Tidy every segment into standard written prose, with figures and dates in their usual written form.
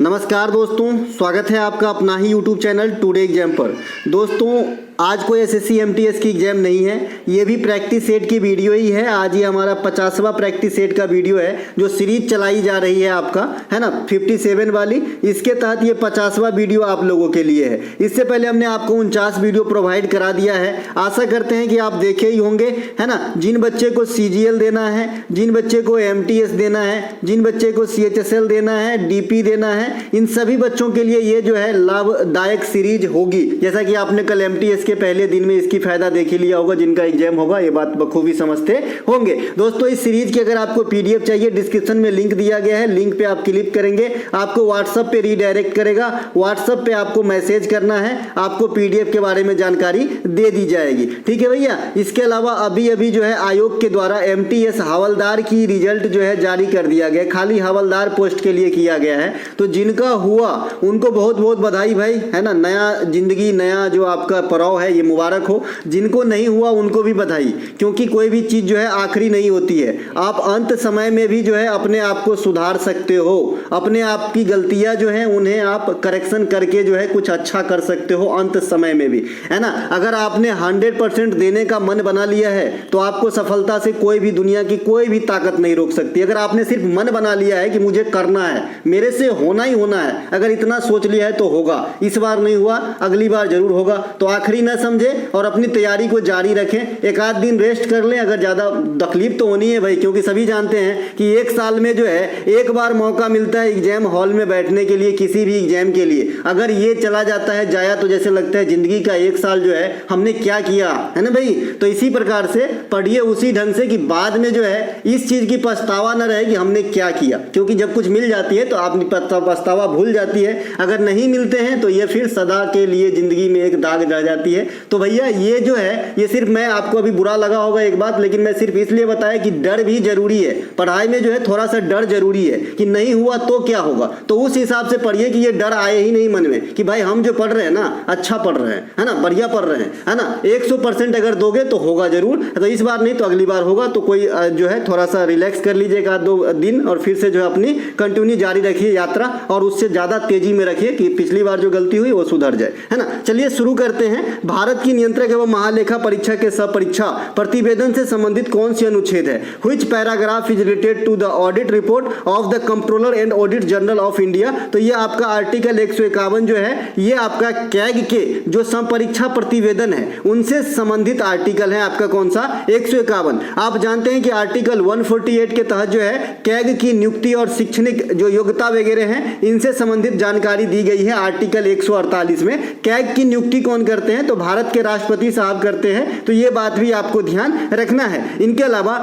नमस्कार दोस्तों, स्वागत है आपका अपना ही YouTube चैनल टुडे एग्जाम पर। दोस्तों आज कोई SSC MTS की एग्जाम नहीं है, ये भी प्रैक्टिस सेट की वीडियो ही है। आज ये हमारा 50वां प्रैक्टिस सेट का वीडियो है जो सीरीज चलाई जा रही है आपका, है ना, 57 वाली। इसके तहत ये 50वां वीडियो आप लोगों के लिए है। इससे पहले हमने आपको 49 वीडियो प्रोवाइड करा दिया है। आशा करते हैं कि आप देखे ही होंगे, है ना। जिन बच्चे को CGL देना है, जिन बच्चे को MTS देना है, जिन बच्चे को CHSL देना है, DP देना है, इन सभी बच्चों के लिए ये जो है लाभदायक सीरीज होगी। जैसा कि आपने कल MTS के पहले दिन में इसकी फायदा देख ही लिया होगा, जिनका एग्जाम होगा ये बात बखूबी समझते होंगे। दोस्तों इस सीरीज की अगर आपको PDF चाहिए, डिस्क्रिप्शन में लिंक दिया गया है, लिंक पे आप क्लिक करेंगे, आपको WhatsApp पे रीडायरेक्ट करेगा। WhatsApp पे आपको मैसेज करना है, आपको PDF के बारे में जानकारी दे दी जाएगी। ठीक है भैया। इसके अलावा अभी जो है आयोग के द्वारा MTS हवलदार की रिजल्ट जो है जारी कर दिया गया, खाली हवलदार पोस्ट के लिए किया गया है। तो जिनका हुआ उनको बहुत बहुत बधाई भाई, है ना। नया जिंदगी, नया जो आपका पड़ाव है ये मुबारक हो। जिनको नहीं हुआ उनको भी बधाई, क्योंकि कोई भी चीज़ जो है आखिरी नहीं होती है। आप अंत समय में भी जो है अपने आप को सुधार सकते हो, अपने आप की गलतियां जो है उन्हें आप करेक्शन करके जो है कुछ अच्छा कर सकते हो अंत समय में भी, है ना। अगर आपने 100% देने का मन बना लिया है तो आपको सफलता से कोई भी, दुनिया की कोई भी ताकत नहीं रोक सकती। अगर आपने सिर्फ मन बना लिया है कि मुझे करना है, मेरे से होना ही होना है, अगर इतना सोच लिया है तो होगा। इस बार नहीं हुआ, अगली बार जरूर होगा। तो आखिरी न समझे और अपनी तैयारी को जारी रखें। एक आध दिन रेस्ट कर लें, अगर ज़्यादा तकलीफ तो होनी है भाई, क्योंकि सभी जानते हैं कि एक साल में जो है एक बार मौका मिलता है एग्जाम हॉल में बैठने के लिए, किसी भी एग्जाम के लिए। अगर ये चला जाता है जाया तो जैसे लगता है जिंदगी का एक साल जो है हमने क्या किया, है ना भाई। तो इसी प्रकार से पढ़िए उसी ढंग से कि बाद में जो है इस चीज़ की पछतावा न रहे कि हमने क्या किया, क्योंकि जब कुछ मिल जाती है तो आपकी पछतावा भूल जाती है। अगर नहीं मिलते हैं तो ये फिर सदा के लिए जिंदगी में एक दाग रह जाती है। तो भैया ये जो है, ये सिर्फ मैं आपको अभी बुरा लगा होगा एक बात, लेकिन मैं सिर्फ इसलिए बताया कि डर भी जरूरी है। पढ़ाई में जो है थोड़ा सा डर जरूरी है कि नहीं हुआ तो क्या होगा। तो उस हिसाब से पढ़िए कि ये डर आए ही नहीं मन में कि भाई हम जो पढ़ रहे हैं ना, अच्छा पढ़ रहे हैं, है ना, बढ़िया पढ़ रहे हैं, है ना। 100% अगर दोगे तो होगा जरूर। तो इस बार नहीं तो अगली बार होगा। तो कोई जो है थोड़ा सा रिलैक्स कर लीजिए एक आध दो दिन और फिर से जो है अपनी कंटिन्यू जारी रखिए यात्रा, और उससे ज़्यादा तेजी में रखिए कि पिछली बार जो गलती हुई वो सुधर जाए, है ना। चलिए शुरू करते हैं। भारत की नियंत्रक एवं महालेखा परीक्षा के सपरीक्षा प्रतिवेदन से संबंधित कौन सी अनुच्छेद है? Which paragraph is related to the audit report of the controller and audit general of India? तो ये आपका आर्टिकल 151 जो है ये आपका कैग के जो संपरीक्षा प्रतिवेदन है उनसे संबंधित आर्टिकल है आपका कौन सा? 151। आप जानते हैं कि आर्टिकल 148 के तहत जो है कैग की नियुक्ति और शैक्षणिक जो योग्यता वगैरह है इनसे संबंधित जानकारी दी गई है आर्टिकल 148 में। कैग की नियुक्ति कौन करते हैं? तो भारत के राष्ट्रपति साहब करते हैं। तो ये बात भी आपको ध्यान रखना है। इनके अलावा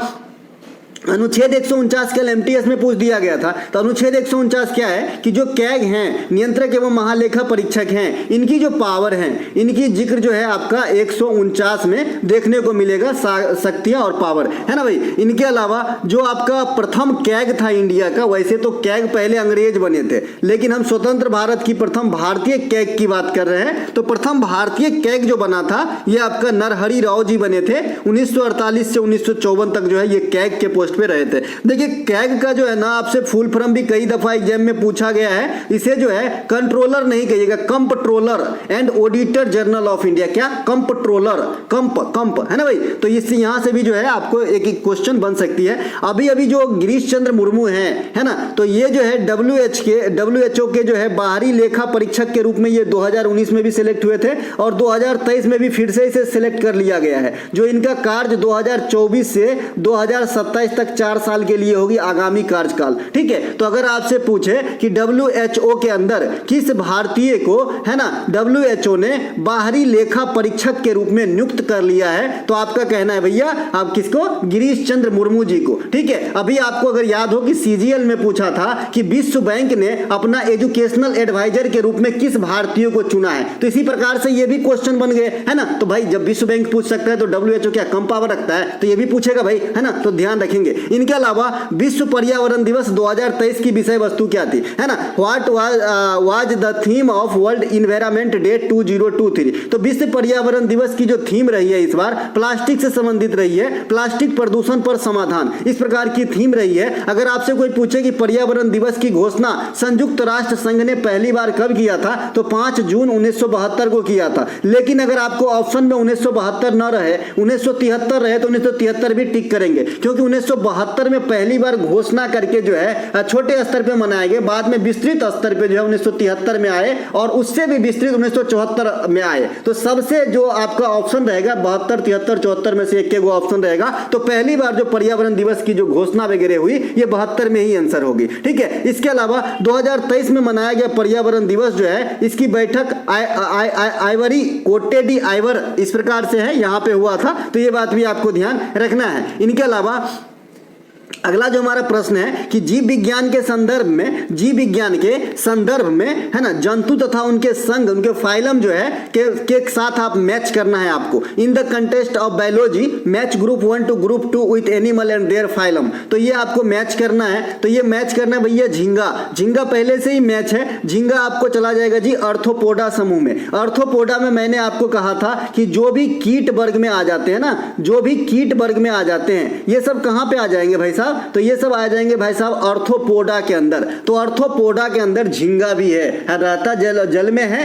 अनुच्छेद 149 कल MTS में पूछ दिया गया था। तो अनुच्छेद 149 क्या है कि जो कैग हैं, नियंत्रक एवं महालेखा परीक्षक हैं, इनकी जो पावर हैं, इनकी जिक्र जो है आपका 149 में देखने को मिलेगा, शक्तियां और पावर, है ना भाई। इनके अलावा जो आपका प्रथम कैग था इंडिया का, वैसे तो कैग पहले अंग्रेज बने थे, लेकिन हम स्वतंत्र भारत की प्रथम भारतीय कैग की बात कर रहे हैं। तो प्रथम भारतीय कैग जो बना था ये आपका नरहरि राव जी बने थे। 1948 से 1954 तक जो है ये कैग के पोस्ट पे रहे थे। देखिए कैग का जो है ना आपसे फुल फॉर्म भी कई दफा एग्जाम में पूछा गया है। इसे जो है कंट्रोलर नहीं कहिएगा, controller and auditor general of India. क्या? कंट्रोलर, कंप, है ना भाई। तो इससे यहां से भी जो है आपको एक क्वेश्चन बन सकती है। अभी जो गिरीश चंद्र मुर्मू हैं, है ना, तो ये जो है WHO के जो है बाहरी लेखा परीक्षक के रूप में ये 2019 में भी सिलेक्ट हुए थे और 2023 में भी फिर से इसे सिलेक्ट कर लिया गया है। जो इनका कार्य 2024 से 2027 तक 4 साल के लिए होगी, आगामी कार्यकाल। ठीक है। तो अगर आपसे पूछे कि WHO के अंदर किस भारतीय को, है ना, WHO ने बाहरी लेखा परीक्षक के रूप में नियुक्त कर लिया है, तो आपका कहना है भैया आप किसको? गिरीश चंद्र मुर्मू जी को। ठीक है। अभी आपको अगर याद हो कि CGL में पूछा था कि विश्व बैंक ने अपना एजुकेशनल एडवाइजर के रूप में किस भारतीय को चुना है, तो इसी प्रकार से ये भी क्वेश्चन बन गए, है ना। तो भाई जब विश्व बैंक पूछ सकता है तो WHO क्या कम पावर रखता है? तो ये भी पूछेगा भाई, है ना। तो ध्यान रखेंगे। देखेंगे। इनके अलावा विश्व पर्यावरण दिवस 2023 की विषय वस्तु क्या थी, है ना, what was the theme of world environment day 2023। तो विश्व पर्यावरण दिवस की जो थीम रही है इस बार प्लास्टिक से संबंधित रही है, प्लास्टिक प्रदूषण पर समाधान, इस प्रकार की थीम रही है। अगर आपसे कोई पूछे कि पर्यावरण दिवस की घोषणा संयुक्त राष्ट्र संघ ने पहली बार कब किया था, तो 5 जून 1972 को किया था। लेकिन अगर आपको ऑप्शन में 1972 न रहे, 1973 रहे, तो 1973 भी टिक करेंगे, क्योंकि 1972 में पहली बार घोषणा करके जो है छोटे स्तर पे मनाए गए, बाद में विस्तृत स्तर पे जो है 1973 में आए और उससे भी विस्तृत 1974 में आए। तो सबसे जो आपका ऑप्शन रहेगा 72, 73, 74 में से एक ऑप्शन रहेगा। तो पहली बार जो पर्यावरण दिवस की जो घोषणा वगैरह हुई ये 72 में ही आंसर होगी, ठीक है। इसके अलावा 2023 में मनाया गया पर्यावरण दिवस जो है, इसकी बैठक आइवरी कोटे डी आइवर इस प्रकार से है, यहां पे हुआ था। तो ये बात भी आपको ध्यान रखना है। इनके अलावा अगला जो हमारा प्रश्न है कि जीव विज्ञान के संदर्भ में है ना, जंतु तथा उनके संघ, उनके फाइलम जो है के साथ आप मैच करना है आपको। In the contest of biology match group 1 to group 2 with animal and their phylum. तो ये आपको मैच करना है। तो ये मैच करना है भैया झींगा पहले से ही मैच है। झींगा आपको चला जाएगा जी आर्थ्रोपोडा समूह में। आर्थ्रोपोडा में मैंने आपको कहा था कि जो भी कीट वर्ग में आ जाते हैं ना, जो भी कीट वर्ग में आ जाते हैं, ये सब कहां पे आ जाएंगे भाई साहब, तो ये सब आ जाएंगे भाई साहब आर्थ्रोपोडा के अंदर। तो आर्थ्रोपोडा के अंदर झींगा भी है, रहता जल में है,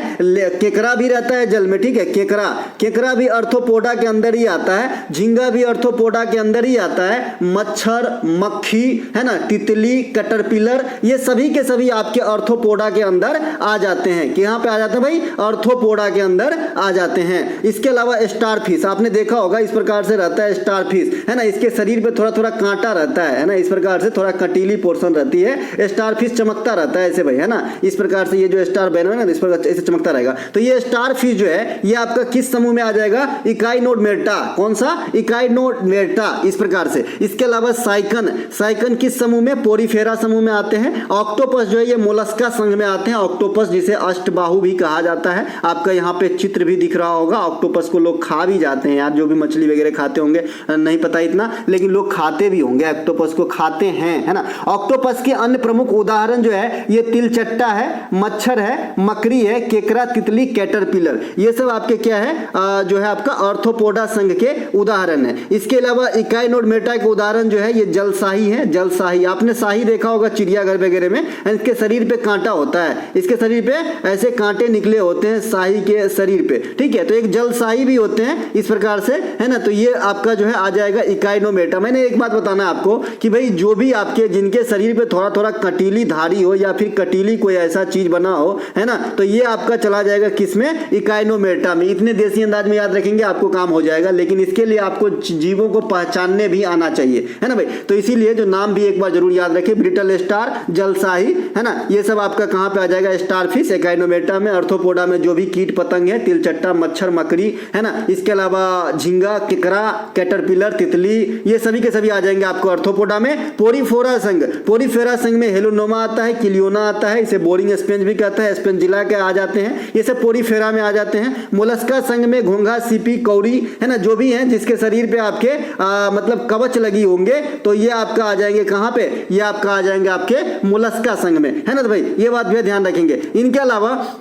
केकड़ा भी रहता है जल में, ठीक है। केकड़ा भी आर्थ्रोपोडा के अंदर ही आता है, झींगा भी आर्थ्रोपोडा के अंदर ही आता है। मच्छर, मक्खी, है ना, तितली, कैटरपिलर, ये सभी के सभी आपके आर्थ्रोपोडा के अंदर आ जाते हैं। कहां पे आ जाते हैं भाई, आर्थ्रोपोडा के अंदर आ जाते हैं। इसके अलावा स्टारफिश आपने देखा होगा, इस प्रकार से रहता है स्टारफिश, है ना। इसके शरीर पे थोड़ा थोड़ा कांटा रहता है ना, इस प्रकार से थोड़ा कटीली पोर्शन रहती है। स्टारफिश चमकता रहता है ऐसे भाई, है ना, इस प्रकार से ये जो स्टार बना है ना, इस प्रकार ऐसे चमकता रहेगा। तो ये स्टारफिश जो है ये आपका किस समूह में आ जाएगा, इकाइनोडर्मेटा। कौन सा, इकाइनोडर्मेटा, इस प्रकार से। इसके अलावा साइकन किस समूह में, पोरीफेरा समूह में आते हैं। ऑक्टोपस जो है ये मोलस्का संघ में आते हैं। ऑक्टोपस जिसे अष्टबाहु भी कहा जाता है, आपका यहाँ पे चित्र भी दिख रहा होगा। ऑक्टोपस को लोग खा भी जाते हैं यार, जो भी मछली वगैरह खाते होंगे, नहीं पता इतना, लेकिन लोग खाते भी होंगे, ऑक्टोपस को खाते हैं, है ना। ऑक्टोपस के अन्य प्रमुख उदाहरण जो है ये तिलचट्टा है, मच्छर है, मकड़ी है, केकड़ा, तितली, कैटरपिलर, ये सब आपके क्या है, जो है आपका आर्थ्रोपोडा संघ के उदाहरण है। इसके अलावा इकाइनोडर्मेटा के उदाहरण जो है ये जलसाही है। जलसाही आपने शाही देखा होगा चिड़ियाघर वगैरह में, इसके शरीर पे कांटा होता है, इसके शरीर पे ऐसे कांटे निकले होते हैं शाही के शरीर पे, ठीक है। तो एक जलसाही भी होते हैं इस प्रकार से, है ना। तो ये आपका जो है आ जाएगा इकाइनोडर्मेटा। मैंने एक बात बताना है आपको कि भाई जो भी आपके जिनके शरीर पे थोड़ा थोड़ा कटीली धारी हो या फिर कटीली कोई ऐसा चीज बना हो, है ना, तो ये आपका चला जाएगा किसमें, इकाइनोडर्मेटा में। इतने देसी अंदाज में याद रखेंगे आपको काम हो जाएगा, लेकिन इसके लिए आपको जीवों को पहचानने भी आना चाहिए, है ना भाई। तो इसीलिए जो नाम भी एक बार जरूर याद रखें, ब्रिटल स्टार, जलसाही, है ना, ये सब आपका कहां पे आ जाएगा, स्टारफिश, इकाइनोडर्मेटा में। आर्थ्रोपोडा में जो भी कीट पतंग है, तिलचट्टा, मच्छर, मकड़ी, है ना। इसके अलावा झींगा, केकड़ा, कैटरपिलर, तितली, ये सभी के सभी आ जाएंगे आपको आर्थ्रोपोडा में। पोरीफेरा संघ में हेलोनोमा आता है, किलियोना आता है, इसे बोरिंग स्पेंज भी कहता है, स्पेंजिला के आ जाते हैं, ये सब पोरीफेरा में आ जाते हैं। मोलस्का संघ में घोंघा, सीपी, कौड़ी, है ना, जो भी हैं जिसके शरीर पे आपके मतलब कवच लगी होंगे, तो ये आपका आ जाएंगे कहां पे, ये आपका आ जाएंगे आपके मोलस्का संघ में, है ना। तो भाई ये बात भी ध्यान रखेंगे। इनके अलावा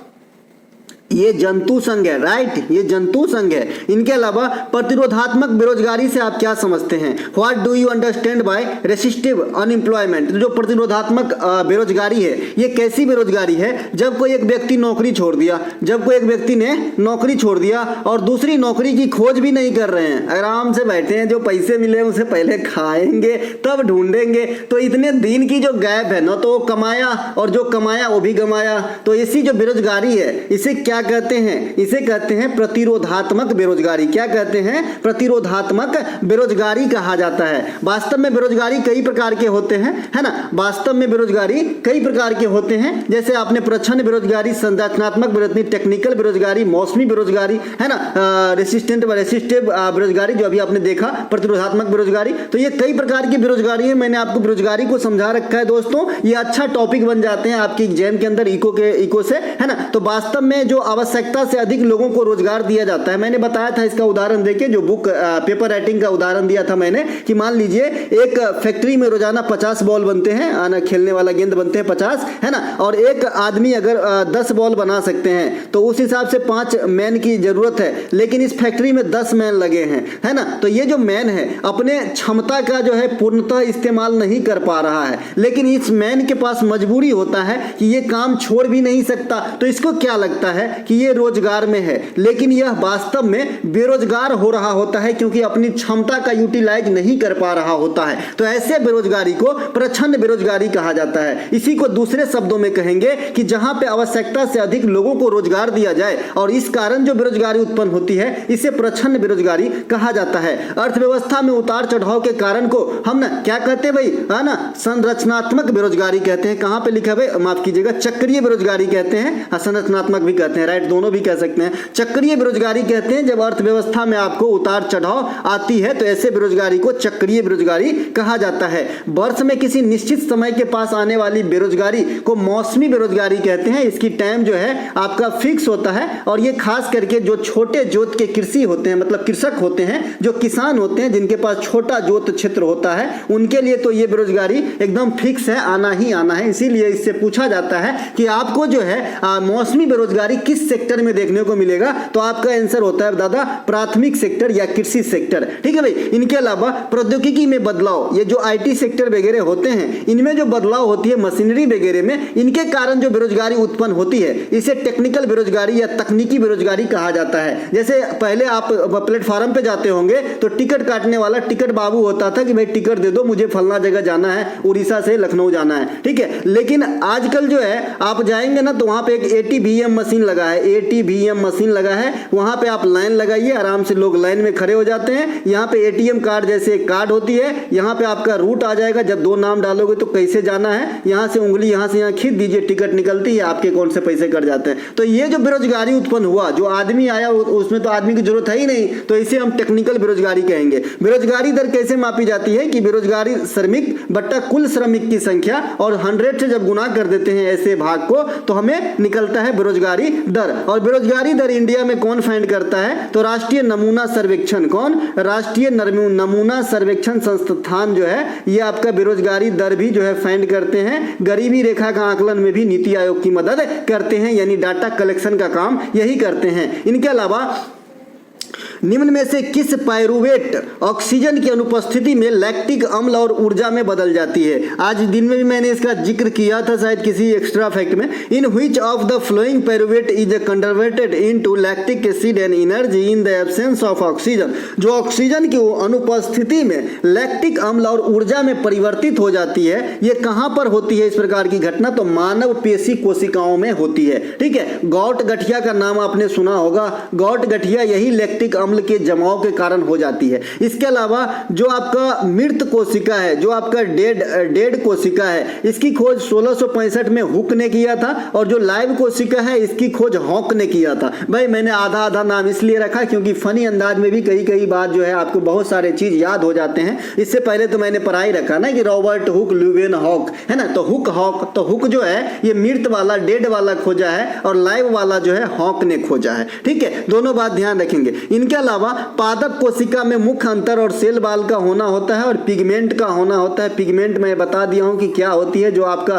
ये जंतु संघ है, राइट, ये जंतु संघ है। इनके अलावा प्रतिरोधात्मक बेरोजगारी से आप क्या समझते हैं, what do you understand by resistive unemployment. जो प्रतिरोधात्मक बेरोजगारी है, ये कैसी बेरोजगारी है, जब कोई एक व्यक्ति नौकरी छोड़ दिया, जब कोई एक व्यक्ति ने नौकरी छोड़ दिया और दूसरी नौकरी की खोज भी नहीं कर रहे हैं, आराम से बैठे हैं, जो पैसे मिले उसे पहले खाएंगे तब ढूंढेंगे। तो इतने दिन की जो गैप है ना, तो वो कमाया और जो कमाया वो भी गमाया। तो इसी जो बेरोजगारी है इसे क्या कहते हैं, इसे कहते हैं प्रतिरोधात्मक बेरोजगारी। क्या कहते हैं, प्रतिरोधात्मक बेरोजगारी कहा जाता है। वास्तव में बेरोजगारी कई प्रकार के होते हैं, है ना, वास्तव में बेरोजगारी कई प्रकार के होते हैं। जैसे आपने प्रच्छन्न बेरोजगारी, संरचनात्मक बेरोजगारी, टेक्निकल बेरोजगारी, मौसमी बेरोजगारी, है ना, रेसिस्टिव बेरोजगारी जो अभी आपने देखा, प्रतिरोधात्मक बेरोजगारी। तो ये कई प्रकार की बेरोजगारी है। मैंने आपको बेरोजगारी को समझा रखा है दोस्तों, ये अच्छा टॉपिक बन जाते हैं आपके एग्जाम के अंदर इको से, है ना। तो वास्तव में जो आवश्यकता से अधिक लोगों को रोजगार दिया जाता है। मैंने बताया था इसका उदाहरण देखिए, जो बुक पेपर राइटिंग का उदाहरण दिया था मैंने, कि मान लीजिए एक फैक्ट्री में रोजाना 50 बॉल बनते हैं, खेलने वाला गेंद बनते हैं 50, है ना, और एक आदमी अगर 10 बॉल बना सकते हैं तो उस हिसाब से 5 मैन की जरूरत है, लेकिन इस फैक्ट्री में 10 मैन लगे हैं, है ना। तो ये जो मैन है अपने क्षमता का जो है पूर्णतः इस्तेमाल नहीं कर पा रहा है, लेकिन इस मैन के पास मजबूरी होता है कि ये काम छोड़ भी नहीं सकता। तो इसको क्या लगता है कि ये रोजगार में है, लेकिन यह वास्तव में बेरोजगार हो रहा होता है, क्योंकि अपनी क्षमता का यूटिलाइज नहीं कर पा रहा होता है। तो ऐसे बेरोजगारी को प्रच्छन्न बेरोजगारी कहा जाता है। इसी को दूसरे शब्दों में कहेंगे कि जहां पे आवश्यकता से अधिक लोगों को रोजगार दिया जाए और इस कारण जो बेरोजगारी उत्पन्न होती है, इसे प्रच्छन्न बेरोजगारी कहा जाता है। अर्थव्यवस्था में उतार चढ़ाव के कारण को हम ना क्या कहते हैं भाई, है ना, संरचनात्मक बेरोजगारी कहते हैं। कहां पे लिखा है भाई, माफ कीजिएगा, चक्रीय बेरोजगारी कहते हैं, संरचनात्मक भी कहते हैं, राइट, दोनों भी कह सकते हैं। चक्रीय बेरोजगारी कहते हैं जब अर्थव्यवस्था में आपको उतार चढ़ाव आती है, तो ऐसे बेरोजगारी को चक्रीय बेरोजगारी कहा जाता है। वर्ष में किसी निश्चित समय के पास आने वाली बेरोजगारी को मौसमी बेरोजगारी कहते हैं। इसकी टाइम जो है आपका फिक्स होता है, और ये खास करके जो छोटे जोत के कृषि होते हैं, मतलब कृषक होते हैं, जो किसान होते हैं, जिनके पास छोटा जोत क्षेत्र होता है, उनके लिए तो ये बेरोजगारी एकदम फिक्स है, आना ही आना है। इसीलिए इससे पूछा जाता है कि आपको जो है मौसमी बेरोजगारी किस सेक्टर में देखने को मिलेगा, तो आपका आंसर होता है दादा प्राथमिक सेक्टर या कृषि सेक्टर। ठीक है भाई। इनके अलावा प्रौद्योगिकी में बदलाव, ये जो IT सेक्टर वगैरह होते हैं, इनमें जो बदलाव होती है मशीनरी वगैरह में, इनके कारण जो बेरोजगारी उत्पन्न होती है, इसे टेक्निकल बेरोजगारी या तकनीकी बेरोजगारी कहा जाता है। जैसे पहले आप प्लेटफॉर्म पे जाते होंगे तो टिकट काटने वाला टिकट बाबू होता था कि भाई टिकट दे दो, मुझे फलना जगह जाना है, उड़ीसा से लखनऊ जाना है, ठीक है। लेकिन आजकल जो है आप जाएंगे ना तो वहां पे एक ATVM मशीन लगा है, ATVM मशीन लगा है, वहां पे आप लाइन लगाइए, आराम से लोग लाइन में खड़े हो जाते हैं। यहाँ पे ATM कार्ड जैसे कार्ड होती है, यहाँ पे आपका रूट आ जाएगा, जब 2 नाम डालोगे तो कैसे जाना है, यहाँ से उंगली यहाँ से यहाँ खींच दीजिए, टिकट निकलती है, आपके अकाउंट से पैसे कट जाते हैं। तो ये जो बेरोजगारी उत्पन्न हुआ, जो आदमी आया उसमें तो आदमी की जरूरत है ही नहीं, तो इसे हम टेक्निकल बेरोजगारी कहेंगे। बेरोजगारी दर कैसे मापी जाती है कि बेरोजगारी श्रमिक बट्टा कुल श्रमिक की संख्या, और 100 से जब गुना कर देते हैं ऐसे भाग को, तो हमें निकलता है बेरोजगारी दर। और बेरोजगारी दर इंडिया में कौन फाइंड करता है, तो राष्ट्रीय नमूना सर्वेक्षण, कौन, राष्ट्रीय नमूना सर्वेक्षण संस्थान जो है, ये आपका बेरोजगारी दर भी जो है फाइंड करते हैं। गरीबी रेखा का आकलन में भी नीति आयोग की मदद करते हैं, यानी डाटा कलेक्शन का काम यही करते हैं। इनके अलावा निम्न में से किस पायरुवेट ऑक्सीजन की अनुपस्थिति में लैक्टिक अम्ल और ऊर्जा में बदल जाती है। आज दिन में भी मैंने इसका जिक्र किया था शायद किसी एक्स्ट्रा फैक्ट में। In which of the flowing pyruvate is converted into lactic acid and energy in the absence of oxygen. जो ऑक्सीजन की अनुपस्थिति में लैक्टिक अम्ल और ऊर्जा में परिवर्तित हो जाती है, ये कहां पर होती है इस प्रकार की घटना, तो मानव पेशी कोशिकाओं में होती है। ठीक है, गौट गठिया का नाम आपने सुना होगा। गौट गठिया यही लैक्टिक अम्ल के जमाव के कारण हो जाती है। इसके अलावा जो आपका मृत कोशिका है, जो आपका डेड कोशिका है, इसकी खोज 1665 में हुक ने किया था, और जो लाइव कोशिका है इसकी खोज हॉक ने किया था। भाई मैंने आधा आधा नाम इसलिए रखा क्योंकि फनी अंदाज में भी कई बात जो है आपको बहुत सारे चीज याद हो जाते हैं। इससे पहले तो मैंने पढ़ाई रखा ना कि रॉबर्ट हुक, ल्यूवेन हॉक, है ना। तो हुक हॉक, तो हुक जो है ये मृत वाला डेड वाला खोजा है, और लाइव वाला जो है हॉक ने खोजा है। ठीक है, दोनों बात ध्यान रखेंगे। इनके अलावा पादप कोशिका में मुख्य अंतर और सेल बाल का होना होता है और पिगमेंट का होना होता है। पिगमेंट मैं बता दिया हूं कि क्या होती है, जो आपका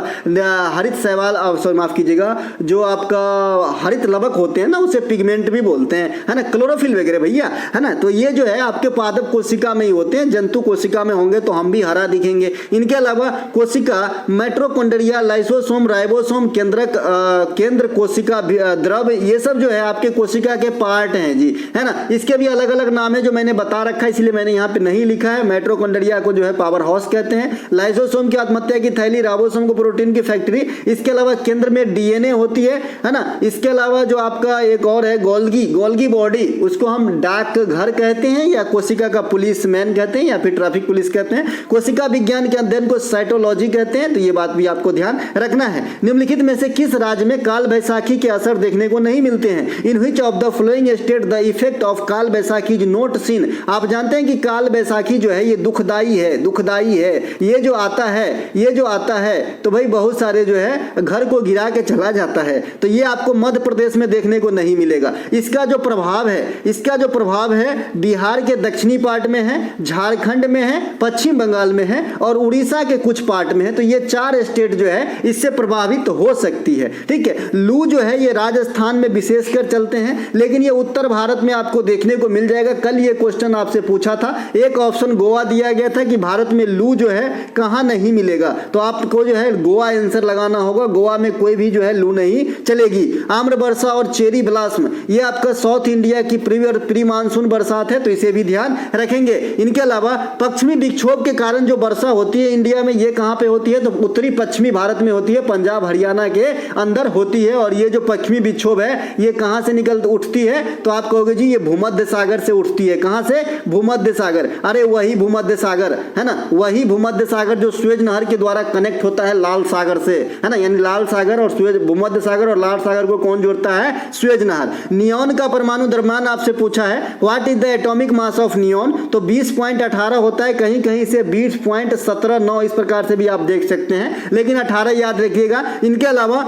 हरित शैवाल, माफ कीजिएगा, जो आपका हरित लवक होते हैं ना, उसे पिगमेंट भी बोलते हैं, है ना, क्लोरोफिल वगैरह भैया, है ना। तो ये जो है आपके पादप कोशिका में ही होते हैं। जंतु कोशिका में होंगे तो हम भी हरा दिखेंगे। इनके अलावा कोशिका माइटोकॉन्ड्रिया, लाइसोसोम, राइबोसोम, केंद्र कोशिका द्रव, ये सब जो है आपके कोशिका के पार्ट हैं जी, है ना। इसके भी अलग अलग नाम है जो मैंने बता रखा है, इसलिए मैंने यहाँ पे नहीं लिखा है। माइटोकॉन्ड्रिया को जो है पावर हाउस कहते हैं, लाइसोसोम की आत्महत्या की थैली, राइबोसोम को प्रोटीन की फैक्ट्री। इसके अलावा केंद्र में DNA होती है ना। इसके अलावा जो आपका एक और है गोल्गी बॉडी, उसको हम डाक घर कहते हैं, या कोशिका का पुलिस मैन कहते हैं, या फिर ट्रैफिक पुलिस कहते हैं। कोशिका विज्ञान के अध्ययन को साइटोलॉजी कहते हैं। तो ये बात भी आपको ध्यान रखना है। निम्नलिखित में से किस राज्य में काल बैसाखी के असर देखने को नहीं मिलते हैं। In which of the following state the effect of काल बैसाखी इज नॉट सीन। आप जानते हैं कि काल बैसाखी जो है ये दुखदाई है, दुखदाई है। ये जो आता है, ये जो आता है तो भाई बहुत सारे जो है घर को गिरा के चला जाता है। तो ये आपको मध्य प्रदेश में देखने को नहीं मिलेगा। इसका जो प्रभाव है, इसका जो प्रभाव है बिहार के दक्षिणी पार्ट में है, झारखंड में है, पश्चिम बंगाल में है और उड़ीसा के कुछ पार्ट में है। तो ये 4 स्टेट जो है इससे प्रभावित हो सकती है। ठीक है, लू जो है ये राजस्थान में विशेषकर चलते हैं, लेकिन ये उत्तर भारत में आपको देखने को मिल जाएगा। कल ये क्वेश्चन आपसे पूछा था, एक ऑप्शन गोवा दिया गया था कि भारत में लू जो है कहां नहीं मिलेगा, तो आपको जो है गोवा आंसर लगाना होगा। गोवा में कोई भी जो है लू नहीं चलेगी। आम्र वर्षा और चेरी ब्लास्म ये आपका साउथ इंडिया की प्री मानसून बरसात है, तो इसे भी ध्यान रखेंगे। इनके अलावा पश्चिमी विक्षोभ के कारण जो वर्षा होती है इंडिया में, ये कहां पे होती है, तो उत्तरी पश्चिमी भारत में होती है, पंजाब हरियाणा के अंदर होती है। और ये जो पश्चिमी विक्षोभ है ये कहां से निकल उठती है, तो आप कहोगे जी ये भूमध्य सागर से उठती है। कहां से? भूमध्य सागर। अरे वही भूमध्य सागर है ना, वही भूमध्य सागर जो स्वेज नहर के द्वारा कनेक्ट होता है लाल सागर से, है ना। यानी लाल सागर और स्वेज, भूमध्य सागर और लाल सागर को कौन जोड़ता है? स्वेज नहर। नियोन का परमाणु द्रव्यमान आपसे पूछा है, what is the atomic mass of neon, तो 20.18 होता है, कहीं कहीं से 20.179 इस प्रकार से भी आप देख सकते हैं, लेकिन 18 याद रखिएगा। इनके अलावा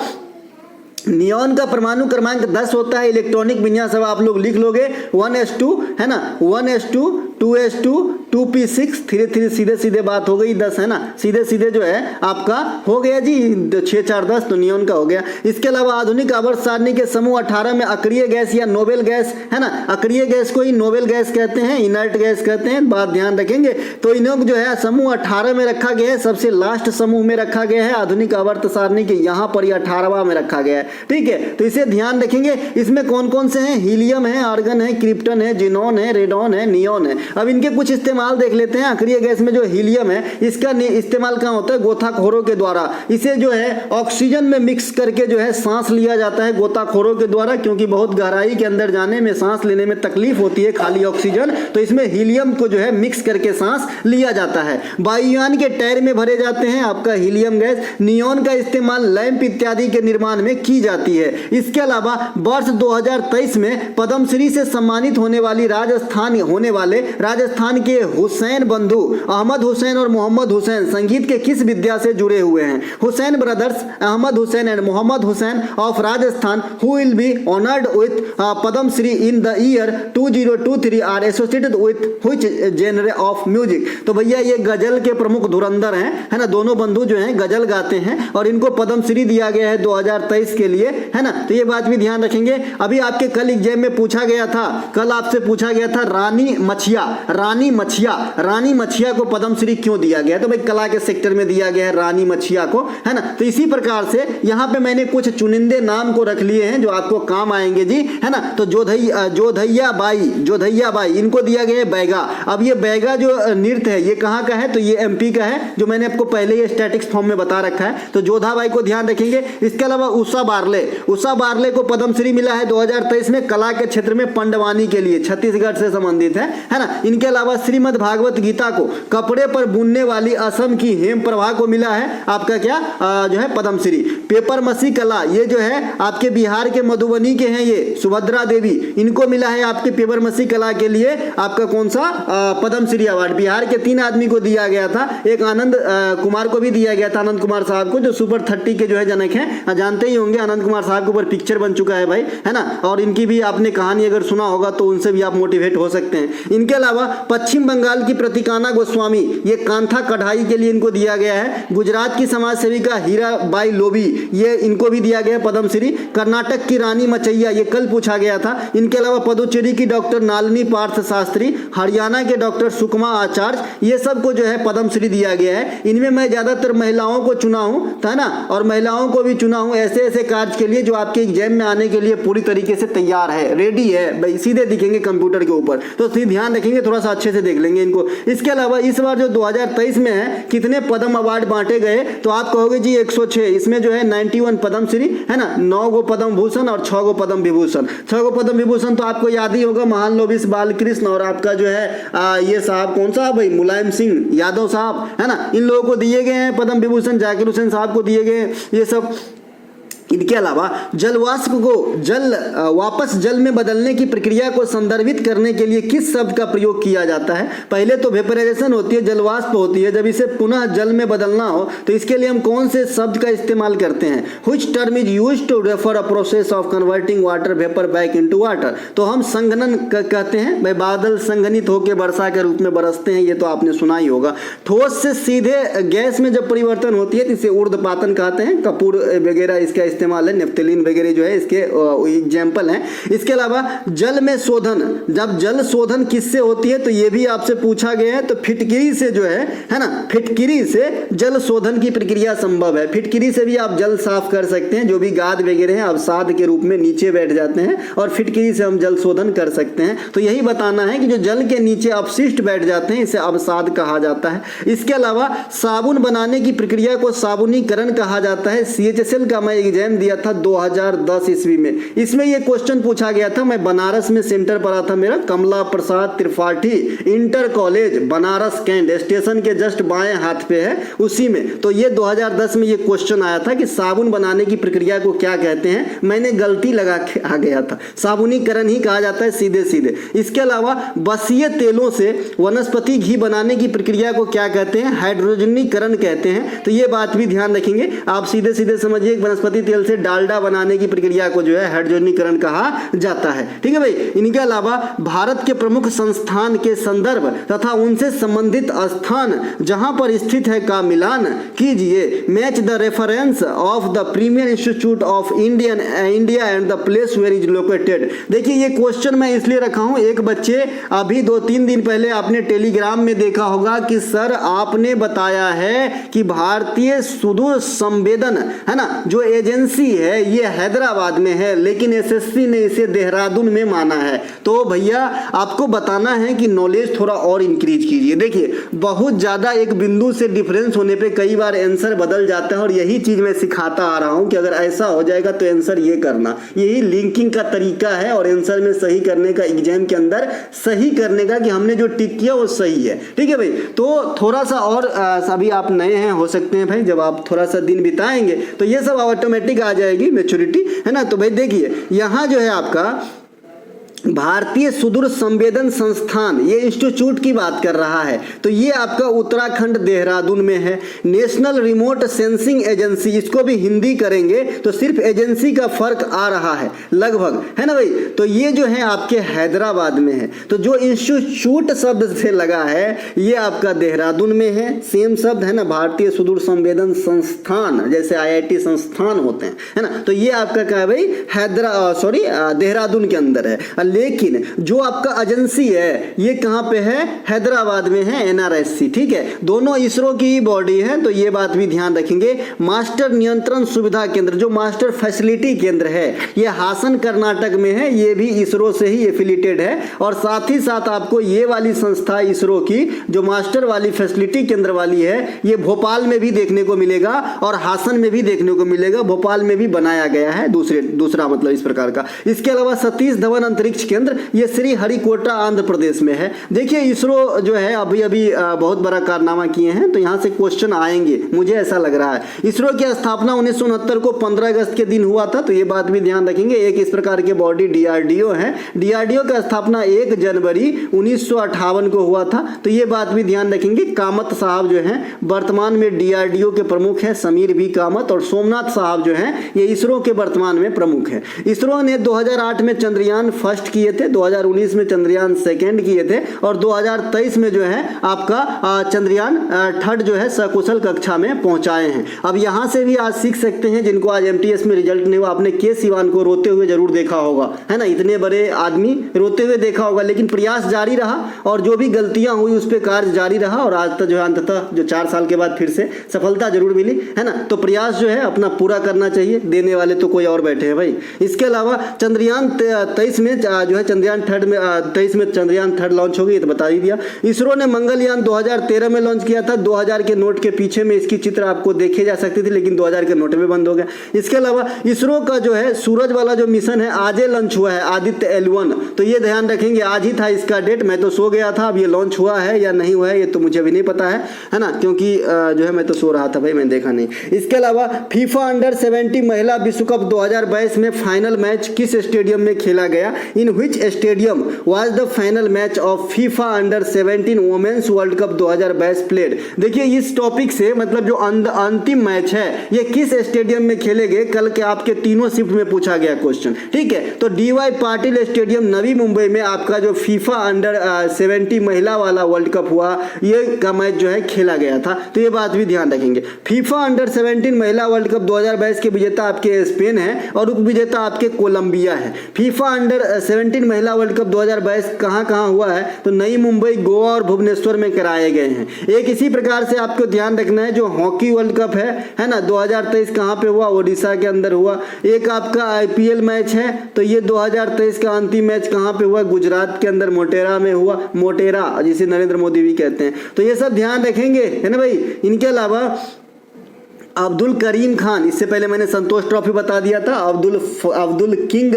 नियोन का परमाणु क्रमांक 10 होता है। इलेक्ट्रॉनिक विन्यास अब आप लोग लिख लोगे 1s2 है ना, 1s2 2s2 2p6 3 सीधे सीधे बात हो गई 10 है ना, सीधे सीधे जो है आपका हो गया जी 6 4 10, तो नियोन का हो गया। इसके अलावा आधुनिक आवर्त सारणी के समूह 18 में अक्रिय गैस या नोबेल गैस है ना, अक्रिय गैस को ही नोबेल गैस कहते हैं, इनर्ट गैस कहते हैं, बात ध्यान रखेंगे। तो इन्हों जो है समूह 18 में रखा गया है, सबसे लास्ट समूह में रखा गया है आधुनिक आवर्त सारणी के, यहाँ पर 18वां में रखा गया है। ठीक है, तो इसे ध्यान रखेंगे। इसमें कौन कौन से हैं? हीलियम है, आर्गन है, क्रिप्टन है, जिनोन है, रेडॉन है, नियोन है। अब इनके कुछ इस्तेमाल देख लेते हैं। अक्रिय गैस में जो हीलियम है इसका इस्तेमाल कहाँ होता है? गोताखोरों के द्वारा। इसे जो है ऑक्सीजन में मिक्स करके जो है सांस लिया जाता है गोताखोरों के द्वारा, क्योंकि बहुत गहराई के अंदर जाने में सांस लेने में तकलीफ होती है खाली ऑक्सीजन, तो इसमें हीलियम को जो है मिक्स करके सांस लिया जाता है। वायुयान के टायर में भरे जाते हैं आपका हीलियम गैस। नियोन का इस्तेमाल लैंप इत्यादि के निर्माण में की जाती है। इसके अलावा वर्ष 2023 में पद्मश्री से सम्मानित होने वाले राजस्थान के हुसैन बंधु अहमद हुसैन और मोहम्मद हुसैन संगीत के किस विद्या से जुड़े हुए हैं? Hussain brothers Ahmed Hussain and Mohammed Hussain of Rajasthan who will be honoured with Padma Shri in the year 2023 are associated with which genre of music? तो भैया ये गजल के प्रमुख धुरंधर हैं, है ना, दोनों बंधु जो हैं गजल गाते हैं और इनको पद्मश्री दिया गया है 2023 के लिए, है ना। तो ये बात भी ध्यान रखेंगे। अभी आपके कल एग्जाम में पूछा गया था, कल आपसे पूछा गया था रानी मछिया को पद्मश्री क्यों दिया गया? तो भाई कला के सेक्टर में दिया गया है रानी मछिया को, है ना। तो इसी प्रकार से यहाँ पे मैंने कुछ चुनिंदे नाम को रख लिए हैं जो आपको काम आएंगे जी, है ना। तो जोधैया बाई इनको दिया गया है बैगा। अब ये बैगा जो नृत्य है ये कहाँ का है? तो ये एमपी का है, जो मैंने आपको पहले ही स्टैटिक्स फॉर्म में बता रखा है। तो जोधा बाई को ध्यान रखेंगे। इसके अलावा उषा बारले को पद्मश्री मिला है 2023 में कला के क्षेत्र में पंडवानी के लिए, छत्तीसगढ़ से संबंधित है ना। इनके अलावा श्रीमद् भागवत गीता को कपड़े पर बुनने वाली असम की हेम प्रभा को मिला है आपका क्या जो है पद्मश्री। पेपर मसी कला ये जो है आपके बिहार के मधुबनी के हैं, ये सुभद्रा देवी, इनको मिला है आपके पेपर मसी कला के लिए आपका कौन सा पद्मश्री अवार्ड। बिहार के 3 आदमी को दिया गया था, एक आनंद कुमार को भी दिया गया था, आनंद कुमार साहब को, जो सुपर 30 के जो है जनक हैं, जानते ही होंगे। आनंद कुमार साहब के ऊपर पिक्चर बन चुका है भाई, है ना। और इनकी भी आपने कहानी अगर सुना होगा तो उनसे भी आप मोटिवेट हो सकते हैं। इनके अलावा पश्चिम बंगाल की प्रतिकाना गोस्वामी ये कांथा कढ़ाई के लिए इनको दिया गया है। गुजरात की समाज सेविका हीराबाई लोबी ये इनको भी दिया गया पद्मश्री। कर्नाटक की रानी मचैया ये कल पूछा गया था। इनके अलावा पुदुचेरी की डॉक्टर नालिनी पार्थ शास्त्री, हरियाणा के डॉक्टर सुकमा आचार्य, ये सब को जो है पद्मश्री दिया गया है। इनमें मैं ज्यादातर महिलाओं को चुना हूं, है ना, और महिलाओं को भी चुना हूं ऐसे ऐसे कार्य के लिए जो आपके एग्जाम में आने के लिए पूरी तरीके से तैयार है, रेडी है भाई, सीधे दिखेंगे कंप्यूटर के ऊपर। तो ध्यान रखेंगे, थोड़ा सा अच्छे से देख लेंगे इनको। इसके अलावा इस बार जो 2023 में है कितने पद्म अवार्ड बांटे गए? तो आप कहोगे जी 106, इसमें जो है 91 पद्मश्री, है ना, 9 गो पद्म भूषण और 6 गो पद्म विभूषण। 6 गो पद्म विभूषण तो आपको याद ही होगा, महानलोबिस बालकृष्ण और आपका जो है ये साहब कौन सा भाई, मुलायम सिंह यादव साहब, है ना, इन लोगों को दिए गए हैं पद्म विभूषण। जाकिर हुसैन साहब को दिए गए, ये सब इनके अलावा जल वाष्प को वापस जल में बदलने की प्रक्रिया को संदर्भित करने के लिए किस शब्द का प्रयोग किया जाता है? पहले तो वेपराइजेशन होती है, जल वाष्प होती है, जब इसे पुनः जल में बदलना हो तो इसके लिए हम कौन से शब्द का इस्तेमाल करते हैं? Which term is used to refer a process of converting water vapour back into water? तो हम संघनन कहते हैं भाई, बादल संघनित होकर वर्षा के रूप में बरसते हैं, ये तो आपने सुना ही होगा। ठोस से सीधे गैस में जब परिवर्तन होती है तो इसे ऊर्ध्वपातन कहते हैं। कपूर वगैरह इसका इस्तेमाल है, नेफ्थलीन वगैरह जो है इसके एग्जाम्पल हैं। इसके अलावा जल में शोधन, जब जल शोधन किससे होती है तो ये भी आपसे पूछा गया है। तो फिटकिरी से जो है ना, फिटकिरी से जल शोधन की प्रक्रिया संभव है। फिटकिरी से भी आप जल साफ कर सकते हैं, जो भी गाद वगैरह है अवसाद के रूप में नीचे बैठ जाते हैं और फिटकिरी से हम जल शोधन कर सकते हैं। तो यही बताना है कि जो जल के नीचे अपशिष्ट बैठ जाते हैं इसे अवसाद कहा जाता है। इसके अलावा साबुन बनाने की प्रक्रिया को साबुनीकरण कहा जाता है। CHSL का मैं एग्जाम दिया था 2010 ईस्वी में, इसमें यह क्वेश्चन पूछा गया था। मैं बनारस में सेंटर पड़ा था मेरा, Kamla Prasad Tripathi inter college Banaras cantt, station के जस्ट बाएं हाथ पे है उसी में। तो ये 2010 में ये क्वेश्चन आया था कि साबुन बनाने की प्रक्रिया को क्या कहते हैं। मैंने गलती लगा के आ गया था, साबुनीकरण ही कहा जाता है सीधे सीधे। इसके अलावा बसीय तेलों से वनस्पति घी बनाने की प्रक्रिया को क्या कहते हैं? हाइड्रोजनीकरण कहते हैं। तो ये बात भी ध्यान रखेंगे आप, सीधे सीधे समझिए वनस्पति तेल से डालडा बनाने की प्रक्रिया को जो है हाइड्रोजनीकरण कहा जाता है। ठीक है भाई। इनके अलावा भारत के प्रमुख संस्थान के संदर्भ तथा उनसे संबंधित स्थान जहां पर स्थित है का मिलान कीजिए। Match the reference of the premier institute of India and the place where is located. देखिए ये क्वेश्चन मैं इसलिए रखा हूं, एक बच्चे अभी 2-3 दिन पहले आपने टेलीग्राम में देखा होगा कि सर आपने बताया है कि भारतीय सुदूर संवेदन है ना जो एजेंसी है ये हैदराबाद में है, लेकिन SSC ने इसे देहरादून में माना है। तो भैया आपको बताना है कि नॉलेज थोड़ा और इंक्रीज कीजिए। देखिए बहुत ज्यादा एक बिंदु से डिफरेंस होने पे कई बार आंसर बदल जाता है, और यही चीज मैं सिखाता आ रहा हूं कि अगर ऐसा हो जाएगा तो आंसर ये करना, यही लिंकिंग का तरीका है और आंसर में सही करने का, एग्जाम के अंदर सही करने का कि हमने जो टिक किया वो सही है। ठीक है भाई। तो थोड़ा सा और अभी आप नए हैं, हो सकते हैं भाई जब आप थोड़ा सा दिन बिताएंगे तो ये सब ऑटोमेटिक आ जाएगी मैच्योरिटी, है ना। तो भाई देखिए यहाँ जो है आपका भारतीय सुदूर संवेदन संस्थान, ये इंस्टीट्यूट की बात कर रहा है, तो ये आपका उत्तराखंड देहरादून में है। नेशनल रिमोट सेंसिंग एजेंसी, इसको भी हिंदी करेंगे तो सिर्फ एजेंसी का फर्क आ रहा है लगभग, है ना भाई। तो ये जो है आपके हैदराबाद में है। तो जो इंस्टीट्यूट शब्द से लगा है ये आपका देहरादून में है, सेम शब्द है ना, भारतीय सुदूर संवेदन संस्थान जैसे IIT संस्थान होते हैं, है ना। तो ये आपका क्या है भाई, देहरादून के अंदर है। लेकिन जो आपका एजेंसी है ये कहां पे है? हैदराबाद में है, NRSC। ठीक है, दोनों इसरो की बॉडी है, तो ये बात भी ध्यान रखेंगे। मास्टर नियंत्रण सुविधा केंद्र, जो मास्टर फैसिलिटी केंद्र है ये हासन कर्नाटक में है, ये भी इसरो से ही एफिलिएटेड है। और साथ ही साथ आपको ये वाली संस्था इसरो की जो मास्टर वाली फैसिलिटी केंद्र वाली है ये भोपाल में भी देखने को मिलेगा और हासन में भी देखने को मिलेगा। भोपाल में भी बनाया गया है दूसरा मतलब इस प्रकार का। इसके अलावा सतीश धवन अंतरिक्ष केंद्र ये श्री हरिकोटा आंध्र प्रदेश में है। देखिए इसरो जो है अभी बहुत बड़ा कारनामा किए हैं, तो यहाँ से क्वेश्चन आएंगे मुझे ऐसा लग रहा है। इसरो की स्थापना 1969 को 15 अगस्त के दिन हुआ था, तो ये बात भी ध्यान रखेंगे। एक इस प्रकार के बॉडी DRDO है, DRDO का स्थापना 1 जनवरी 1958 को हुआ था, तो ये बात भी ध्यान रखेंगे। कामत साहब जो है वर्तमान में DRDO के प्रमुख है, समीर भी कामत, और सोमनाथ साहब जो है ये इसरो के वर्तमान में प्रमुख है। इसरो ने 2008 में चंद्रयान फर्स्ट किए थे, 2019 में चंद्रयान सेकंड किए थे, और 2023 में जो है आपका चंद्रयान थर्ड जो है सकुशल कक्षा में पहुंचाए हैं। अब यहां से भी आज सीख सकते हैं, जिनको आज MTS में रिजल्ट नहीं हुआ, आपने के सिवान को रोते हुए जरूर देखा होगा, है ना। इतने बड़े आदमी रोते हुए देखा होगा, लेकिन प्रयास जारी रहा और जो भी गलतियां हुई उस पर कार्य जारी रहा, और आज तक जो है अंततः जो 4 साल के बाद फिर से सफलता जरूर मिली, है ना। तो प्रयास जो है अपना पूरा करना चाहिए, देने वाले तो कोई और बैठे हैं भाई। इसके अलावा चंद्रयान 23 में जो है चंद्रयान 23 में चंद्रयान 3 लॉन्च हो गई, तो बता ही दिया। इसरो ने मंगलयान 2013 में लॉन्च किया था। 2000 के नोट के पीछे में इसकी चित्र आपको देखे जा सकती थी, लेकिन 2000 के नोट में बंद हो गया। इसके अलावा इसरो का जो है सूरज वाला जो मिशन है आज लॉन्च हुआ है, आदित्य L1, तो ये ध्यान रखेंगे, आज ही था इसका डेट। मैं तो सो गया था, अब ये लॉन्च हुआ है या नहीं हुआ है ये तो मुझे भी नहीं पता है ना, क्योंकि जो है मैं तो सो रहा था भाई, मैंने देखा नहीं। इसके अलावा फीफा अंडर 70 महिला विश्व कप 2022 में फाइनल मैच किस स्टेडियम में खेला गया? In which stadium was the final match of FIFA under 17 women's world cup 2022 played? देखिए इस टॉपिक से मतलब जो अंतिम मैच है ये किस स्टेडियम में खेले गए, कल के आपके तीनों शिफ्ट में पूछा गया क्वेश्चन, ठीक है। तो DY पाटिल स्टेडियम नवी मुंबई में आपका जो फीफा अंडर 70 महिला वाला वर्ल्ड कप हुआ ये का मैच जो है खेला गया था, तो ये बात भी ध्यान रखेंगे। फीफा अंडर 17 महिला वर्ल्ड कप 2022 के विजेता आपके स्पेन है और उप विजेता आपके कोलंबिया है। फीफा अंडर 17 महिला वर्ल्ड कप 2022 कहाँ हुआ है? तो नई मुंबई, गोवा और भुवनेश्वर में कराए गए हैं। एक इसी प्रकार से आपको ध्यान रखना है जो हॉकी वर्ल्ड कप है ना 2023 कहाँ पे हुआ? ओडिशा के अंदर हुआ। एक आपका IPL मैच है तो ये 2023 का अंतिम मैच कहाँ पे हुआ? गुजरात के अंदर मोटेरा में हुआ, मोटेरा जिसे नरेंद्र मोदी भी कहते हैं। तो ये सब ध्यान रखेंगे, है ना भाई। इनके अलावा अब्दुल करीम खान, इससे पहले मैंने संतोष ट्रॉफी बता दिया था, अब्दुल किंग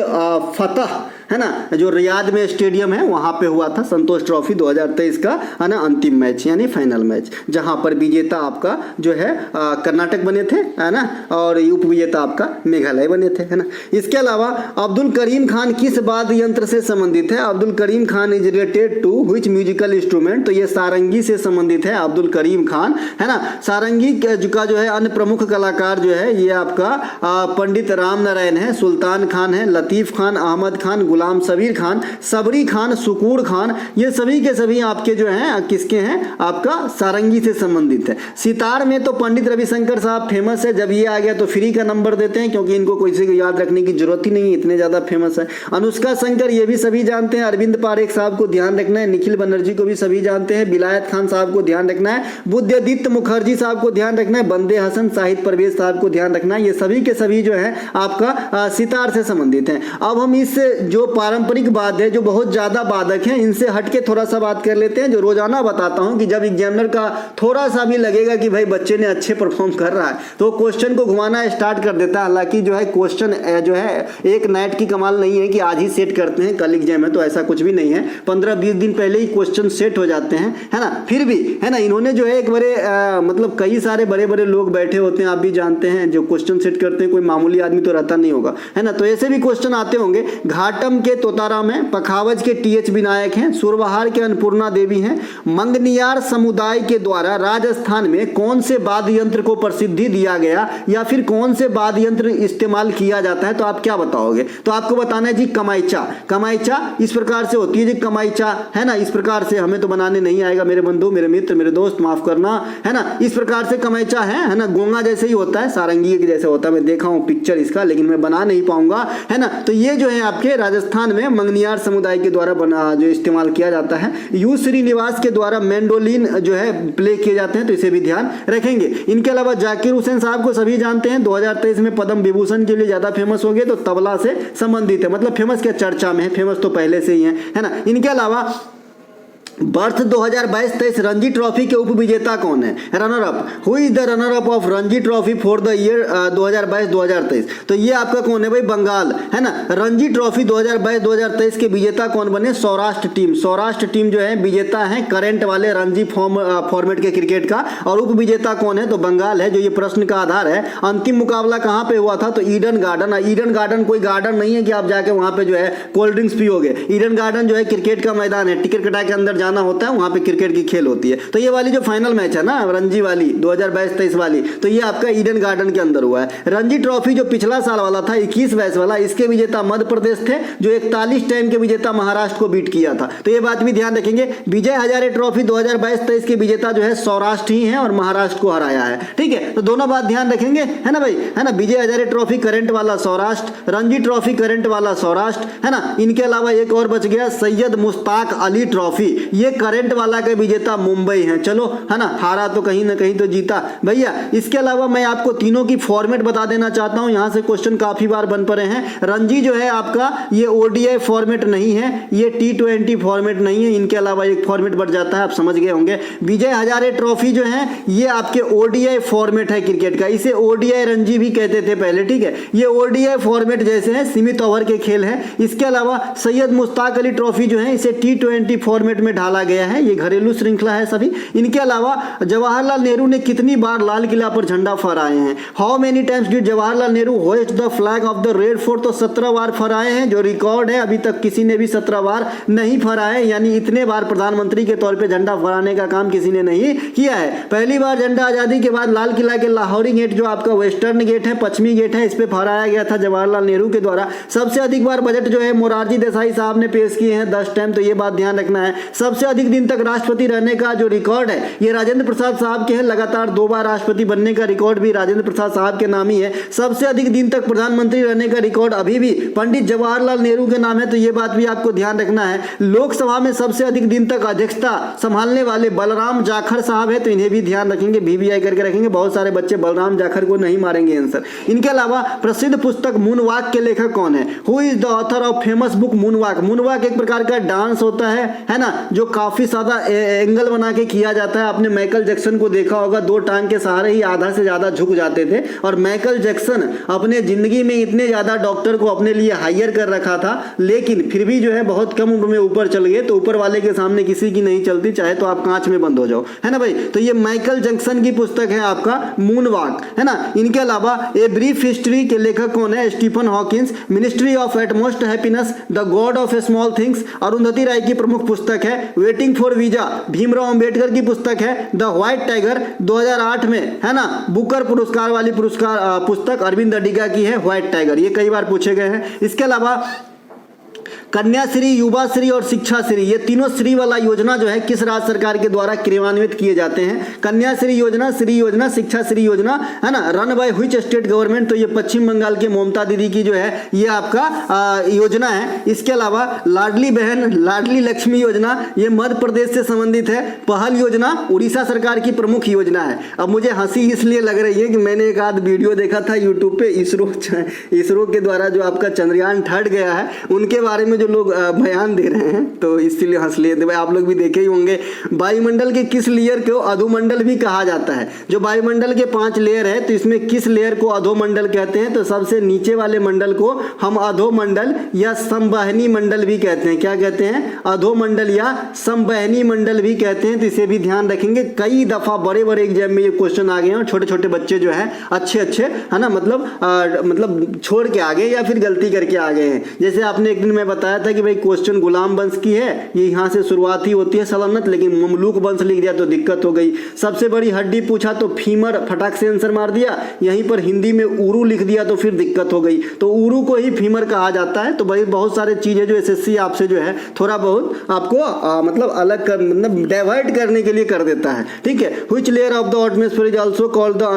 फतह है ना, जो रियाद में स्टेडियम है वहां पे हुआ था संतोष ट्रॉफी 2023 का, है ना, अंतिम मैच यानी फाइनल मैच, जहां पर विजेता आपका जो है कर्नाटक बने थे, है ना, और उप विजेता आपका मेघालय बने थे, है ना। इसके अलावा अब्दुल करीम खान किस वाद्य यंत्र से संबंधित है? Abdul Karim Khan is related to which musical instrument? तो ये सारंगी से संबंधित है अब्दुल करीम खान, है ना। सारंगी का जो है अन्य प्रमुख कलाकार जो है ये आपका पंडित राम नारायण है, सुल्तान खान है, लतीफ खान, अहमद खान, गुलाम सबीर खान, सबरी खान, सुकूर खान, ये सभी के सभी आपके जो हैं किसके हैं? आपका सारंगी से संबंधित है। सितार में तो पंडित रविशंकर साहब फेमस है, जब ये आ गया तो फ्री का नंबर देते हैं क्योंकि इनको किसी को याद रखने की जरूरत ही नहीं है, इतने ज्यादा फेमस है। अनुष्का शंकर ये भी सभी जानते हैं, अरविंद पारेख साहब को ध्यान रखना है, निखिल बनर्जी को भी सभी जानते हैं, बिलायत खान साहब को ध्यान रखना है, बुद्धादित्य मुखर्जी साहब को ध्यान रखना है, बंदे हसन शाहिद परवेज साहब को ध्यान रखना है। ये सभी के सभी जो है आपका सितार से संबंधित हैं। अब हम इस जो पारंपरिक वाद्य है जो बहुत ज्यादा वादक हैं इनसे हटके थोड़ा सा बात कर लेते हैं, जो रोजाना बताता हूं कि जब एग्जामिनर का थोड़ा सा भी लगेगा कि भाई बच्चे ने अच्छे परफॉर्म कर रहा है तो क्वेश्चन को घुमाना स्टार्ट कर देता है। हालांकि जो है क्वेश्चन जो है एक नाइट की कमाल नहीं है कि आज ही सेट करते हैं कल एग्जाम है, तो ऐसा कुछ भी नहीं है, 15-20 दिन पहले ही क्वेश्चन सेट हो जाते हैं, है ना। फिर भी है ना इन्होंने जो है एक बड़े मतलब कई सारे बड़े बड़े लोग बैठे होते हैं, आप भी जानते हैं, जो क्वेश्चन सेट करते हैं, कोई मामूली आदमी तो रहता नहीं होगा, है ना। तो ऐसे भी क्वेश्चन आते होंगे। घाटम के तोताराम है, पखावज के TH विनायक हैं, सुरबहार के अन्नपूर्णा देवी हैं। मंगनियार समुदाय के द्वारा राजस्थान में कौन से वाद्य यंत्र को प्रसिद्धि दिया गया या फिर कौन से वाद्य यंत्र इस्तेमाल किया जाता है? तो आप क्या बताओगे? तो आपको बताना है जी कमाइचा। कमाइचा इस प्रकार से होती है जी, कमाइचा, है ना। इस प्रकार से हमें तो बनाने नहीं आएगा मेरे बंधु, मेरे मित्र, मेरे दोस्त, माफ करना, है ना। इस प्रकार से कमाइचा है ना, गोंगा जैसे ही होता है, सारंगी के जैसे होता है, मैं देखा हूं पिक्चर इसका लेकिन मैं बना नहीं पाऊंगा, है ना। तो ये जो है आपके राजस्थान में मंगनियार समुदाय के द्वारा बना जो इस्तेमाल किया जाता है। यू श्रीनिवास के द्वारा मैंडोलिन जो है प्ले किए जाते हैं, तो इसे भी ध्यान रखेंगे। इनके अलावा जाकिर हुसैन साहब को सभी जानते हैं, 2023 में पद्म विभूषण के लिए ज्यादा फेमस हो गए, तो तबला से संबंधित है, मतलब फेमस क्या, चर्चा में है, फेमस तो पहले से ही है ना। इनके अलावा बर्थ 2022-23 रणजी ट्रॉफी के उप विजेता कौन है? Runner up, who is the runner up of Ranji trophy for the year 2022-2023? तो ये आपका कौन है भाई? बंगाल, है ना। रणजी ट्रॉफी 2022-2023 के विजेता कौन बने? सौराष्ट्र टीम। सौराष्ट्र टीम जो है विजेता है करंट वाले रणजी फॉर्मेट के क्रिकेट का, और उप विजेता कौन है? तो बंगाल है, जो ये प्रश्न का आधार है। अंतिम मुकाबला कहां पे हुआ था? तो ईडन गार्डन। ईडन गार्डन कोई गार्डन नहीं है कि आप जाके वहां पे जो है कोल्ड ड्रिंक्स पियोगे। ईडन गार्डन जो है क्रिकेट का मैदान है, टिकट कटा के अंदर जाना होता है, वहां पे क्रिकेट की खेल होती है। तो ये वाली जो फाइनल मैच है ना रणजी वाली 2022-23 वाली, तो ये आपका ईडन गार्डन के अंदर हुआ है। रणजी ट्रॉफी जो पिछला साल वाला था 21-22 वाला, इसके विजेता मध्य प्रदेश थे, जो 41 टाइम के विजेता महाराष्ट्र को बीट किया था। तो ये बात भी ध्यान रखेंगे। विजय हजारे ट्रॉफी 2022-23 के विजेता जो है सौराष्ट्र ही है और महाराष्ट्र को हराया है, ठीक है। तो दोनों बात ध्यान रखेंगे, है ना भाई, है ना। विजय हजारे ट्रॉफी करंट वाला सौराष्ट्र, रणजी ट्रॉफी करंट वाला सौराष्ट्र, है ना। इनके अलावा एक और बच गया, सैयद मुश्ताक अली ट्रॉफी, ये करंट वाला का विजेता मुंबई है। चलो है ना, हारा तो कहीं ना कहीं तो जीता भैया। इसके अलावा मैं आपको तीनों की फॉर्मेट बता देना चाहता हूं, यहां से क्वेश्चन काफी बार बन पड़े हैं। रणजी जो है आपका ये ओडीआई फॉर्मेट नहीं है, ये T20 फॉर्मेट नहीं है, इनके अलावा एक फॉर्मेट बढ़ जाता है, आप समझ गए होंगे। विजय हजारे ट्रॉफी जो है ये आपके ओडीआई फॉर्मेट है क्रिकेट का, इसे ओडीआई रणजी भी कहते थे पहले, ठीक है। ये ओडीआई फॉर्मेट जैसे है, सीमित ओवर के खेल है। इसके अलावा सैयद मुश्ताक अली ट्रॉफी जो है इसे T20 फॉर्मेट में ढाला गया है, ये घरेलू श्रृंखला है सभी। इनके अलावा जवाहरलाल नेहरू ने कितनी बार लाल किला पर झंडा फहराए हैं? How many times did Jawaharlal Nehru hoist the flag of the red fort? तो 17 बार फहराए हैं, जो रिकॉर्ड है अभी तक किसी ने भी 17 बार नहीं फहराए, यानी इतने बार प्रधानमंत्री के तौर पे झंडा फहराने का काम किसी ने नहीं किया है। पहली बार झंडा आजादी के बाद लाल किला के लाहौरी गेट जो आपका वेस्टर्न गेट है, पश्चिमी गेट है, इस पे फहराया गया था जवाहरलाल नेहरू के द्वारा। सबसे अधिक बार बजट जो है मोरारजी देसाई साहब ने पेश किए हैं 10 टाइम, तो ये बात ध्यान रखना है। सबसे अधिक दिन तक राष्ट्रपति रहने का जो रिकॉर्ड है ये राजेंद्र प्रसाद साहब के है, लगातार 2 बार राष्ट्रपति बनने का रिकॉर्ड भी राजेंद्र प्रसाद साहब के नाम ही है। सबसे अधिक दिन तक प्रधानमंत्री रहने का रिकॉर्ड अभी भी पंडित जवाहरलाल नेहरू के नाम है, तो ये बात भी आपको ध्यान रखना है। लोकसभा में सबसे अधिक दिन तक अध्यक्षता संभालने वाले बलराम जाखड़ साहब है, तो इन्हें भी ध्यान रखेंगे, VVI करके रखेंगे। बहुत सारे बच्चे बलराम जाखड़ को नहीं मारेंगे आंसर। इनके अलावा प्रसिद्ध पुस्तक मूनवॉक के लेखक कौन है? Who is the author of famous book moonwalk? Moonwalk एक प्रकार का डांस होता है ना, जो काफी ज्यादा एंगल बना के किया जाता है। आपने माइकल जैक्सन को देखा होगा, 2 टांग के सहारे ही आधा से ज्यादा झुक जाते थे, और माइकल जैक्सन अपने जिंदगी में इतने ज्यादा डॉक्टर को अपने लिए हायर कर रखा था, लेकिन फिर भी जो है बहुत कम उम्र में ऊपर चल गए। तो ऊपर वाले के सामने किसी की नहीं चलती, चाहे तो आप कांच में बंद हो जाओ, है ना भाई। तो ये माइकल जैक्सन की पुस्तक है आपका मूनवॉक, है ना। इनके अलावा ए ब्रीफ हिस्ट्री के लेखक कौन है? Stephen Hawkins. Ministry of utmost happiness, the god of small things, Arundhati Roy की प्रमुख पुस्तक है। Waiting for visa, Bhimrao Ambedkar की पुस्तक है। द व्हाइट टाइगर 2008 में, है ना, बुकर पुरस्कार वाली पुस्तक अरविंद अडिगा की है, व्हाइट टाइगर। ये कई बार पूछे गए हैं। इसके अलावा कन्याश्री, युवा श्री और शिक्षा श्री, ये तीनों श्री वाला योजना जो है किस राज्य सरकार के द्वारा क्रियान्वित किए जाते हैं? कन्याश्री योजना, श्री योजना, शिक्षा श्री योजना, है ना, run by which state government? तो ये पश्चिम बंगाल के ममता दीदी की जो है ये आपका योजना है। इसके अलावा लाडली बहन, लाडली लक्ष्मी योजना, ये मध्य प्रदेश से संबंधित है। पहल योजना उड़ीसा सरकार की प्रमुख योजना है। अब मुझे हंसी इसलिए लग रही है कि मैंने एक आध वीडियो देखा था यूट्यूब पे, इसरो के द्वारा जो आपका चंद्रयान 3 गया है उनके बारे में जो लोग बयान दे रहे हैं, तो इसलिए हंस लिए थे। आप लोग भी देखे ही होंगे। वायुमंडल के किस लेयर को अधोमंडल भी कहा जाता है? जो वायुमंडल के 5 लेयर है, तो इसमें किस लेयर को अधोमंडल कहते हैं? तो सबसे नीचे वाले मंडल को हम अधोमंडल या संवहनी मंडल भी कहते हैं। क्या कहते हैं? अधोमंडल या संवहनी मंडल भी कहते हैं। तो इसे भी ध्यान रखेंगे। कई दफा बड़े बड़े एग्जाम में ये क्वेश्चन आ गए हैं, छोटे छोटे बच्चे जो है अच्छे है ना, मतलब छोड़ के आ गए या फिर गलती करके आ गए हैं। जैसे आपने एक दिन मैं बताया था कि भाई क्वेश्चन गुलाम वंश की है, ये यहाँ से शुरुआत ही होती है सल्तनत, लेकिन ममलूक वंश लिख दिया तो दिक्कत हो गई। सबसे बड़ी हड्डी पूछा तो फीमर, फटाक से आंसर मार दिया। यहीं पर हिंदी में उरू लिख दिया तो फिर दिक्कत हो गई। तो उरू को ही फीमर कहा जाता है। तो भाई बहुत सारे चीजें जो एसएससी आपसे जो है थोड़ा बहुत आपको मतलब अलग कर, मतलब डाइवर्ट करने के लिए कर देता है, ठीक है। Which layer of the atmosphere is also called the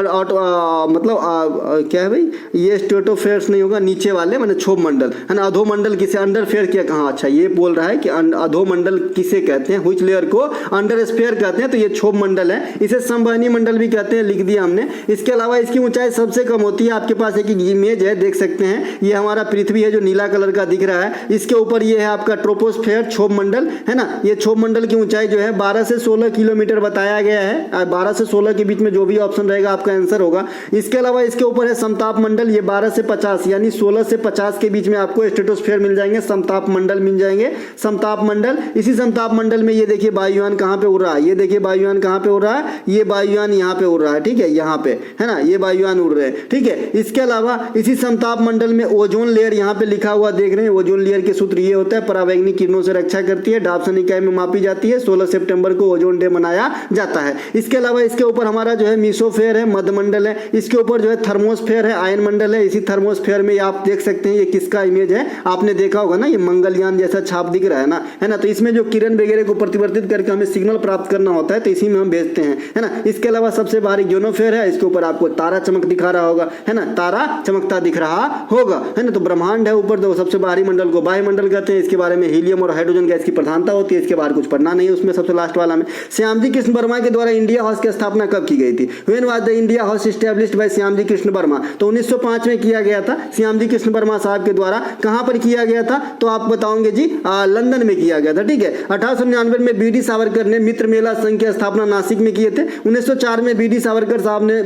क्या है भाई, ये स्ट्रेटोस्फेयर नहीं होगा, नीचे वाले माने क्षोभ मंडल, है ना। अधोमंडल किसे अंडरफेयर किया कहा? अच्छा, ये बोल रहा है कि अधोमंडल किसे कहते हैं? व्हिच लेयर को अंडरस्फेयर कहते हैं, तो ये क्षोभ मंडल है। इसे संवहनी मंडल भी कहते हैं, लिख दिया हमने। इसके अलावा इसकी ऊंचाई सबसे कम होती है। आपके पास एक इमेज है, देख सकते हैं, ये हमारा पृथ्वी है जो नीला कलर का दिख रहा है। इसके ऊपर ये है आपका ट्रोपोस्फेयर, क्षोभ मंडल, है ना। ये क्षोभ मंडल की ऊंचाई जो है 12 से 16 किलोमीटर बताया गया है। 12 से 16 के बीच में जो भी ऑप्शन रहेगा आपका आंसर होगा। इसके अलावा इसके ऊपर है समताप मंडल, ये 12 से 50 यानी 16 से 50 के बीच में आपको स्ट्रेटोस्फेयर मिल जाएंगे, समताप मंडल मिल जाएंगे, समताप मंडल। इसी समताप मंडल में ये देखिए वायुयान कहाँ पे उड़ रहा है, ये देखिए वायुयान कहाँ पे उड़ रहा है, ये वायुयान यहाँ पे उड़ रहा है, ठीक है, यहाँ पे, है ना, ये वायुयान उड़ रहे हैं, ठीक है। इसके अलावा इसी समताप मंडल में ओजोन लेयर यहाँ पे लिखा हुआ देख रहे हैं। ओजोन लेयर के सूत्र ये होता है, परावैंगनिक किरणों से रक्षा करती है, डाल्टन इकाई में मापी जाती है। 16 सितंबर को ओजोन डे मनाया जाता है। इसके अलावा इसके ऊपर हमारा जो है मीसोफेयर है, मध्यमंडल है। इसके ऊपर जो है थर्मोस्फेयर है, आयन मंडल है। इसी थर्मोस्फेयर में आप देख सकते हैं ये किसका इमेज है, आपने देखा होगा ना, ये मंगलयान जैसा छाप दिख रहा है ना, तो इसमें जो किरण वगैरह को प्रतिवर्तित करके हमें सिग्नल प्राप्त करना होता है, तो इसी में हम भेजते हैं, है ना। इसके अलावा सबसे बाहरी यूनोफेयर है, इसके ऊपर आपको तारा चमक दिखा रहा होगा, है ना, तारा चमकता दिख रहा होगा, है ना। तो ब्रह्मांड है ऊपर, तो सबसे बाहरी मंडल को वायुमंडल कहते हैं। इसके बारे में हीलियम और हाइड्रोजन गैस की प्रधानता होती है, इसके बारे कुछ पढ़ना नहीं है उसमें। सबसे लास्ट वाला में श्यामजी कृष्ण वर्मा के द्वारा इंडिया हाउस की स्थापना कब की गई थी? When was the India house established bye Shyamji Krishna Verma? तो 1905 में किया गया था श्यामजी कृष्ण वर्मा साहब के द्वारा। कहां पर किया गया था? तो आप बताओगे जी लंदन में किया गया था, ठीक है। 1899 में बी डी सावरकर ने मित्र मेला संघ की स्थापना नासिक में किए थे। 1904 में बी डी सावरकर साहब ने